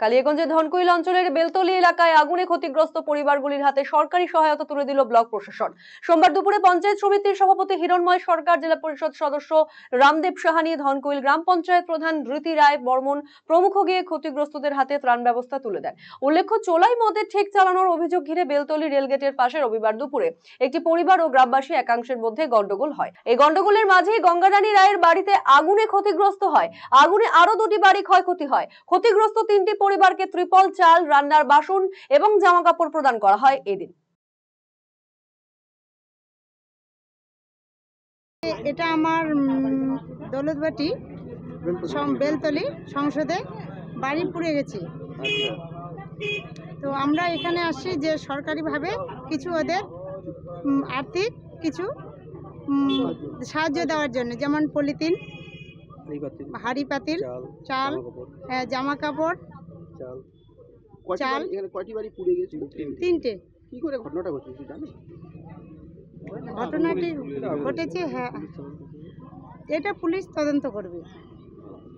কালিয়াগঞ্জের ধনকুইল অঞ্চলের বেলতলি এলাকায় আগুনে ক্ষতিগ্রস্ত পরিবারগুলির হাতে সরকারি সহায়তা তুলে দিল ব্লক প্রশাসন। সোমবার দুপুরে পঞ্চায়েত সমিতির সভাপতি হিরণময় সরকার, জেলা পরিষদ সদস্য রামদেব সাহানি, ধনকুইল গ্রাম পঞ্চায়েত প্রধান রীতি রায় বর্মন প্রমুখ গিয়ে ক্ষতিগ্রস্তদের হাতে ত্রাণ ব্যবস্থা তুলে দেন। উল্লেখ্য, চোলাই মদের ঠেক চালানোর অভিযোগ ঘিরে বেলতলি রেলগেটের পাশে রবিবার দুপুরে একটি পরিবার ও গ্রামবাসী একাংশের মধ্যে গন্ডগোল হয়। এই গন্ডগোলের মাঝেই গঙ্গারানী রায়ের বাড়িতে আগুনে ক্ষতিগ্রস্ত হয়। আগুনে আরো দুটি বাড়ি ক্ষয়ক্ষতি হয়। ক্ষতিগ্রস্ত তিনটি পরিবারকে ত্রিপল, চাল, রান্নার বাসন এবং জামা কাপড় প্রদান করা হয় এদিন। এটা আমার দৌলতবাটি বেলতলি সংসদে বাড়ি পুড়ে গেছে। তো আমরা এখানে আসছি যে সরকারিভাবে কিছু ওদের আর্থিক কিছু সাহায্য দেওয়ার জন্য, যেমন পলিথিন, হাঁড়ি পাতিল, চাল, জামা কাপড়, চাল। তিনটে। কি করে ঘটনাটা ঘটেছে জানেন? ঘটনাটি ঘটেছে, হ্যাঁ, এটা পুলিশ তদন্ত করবে।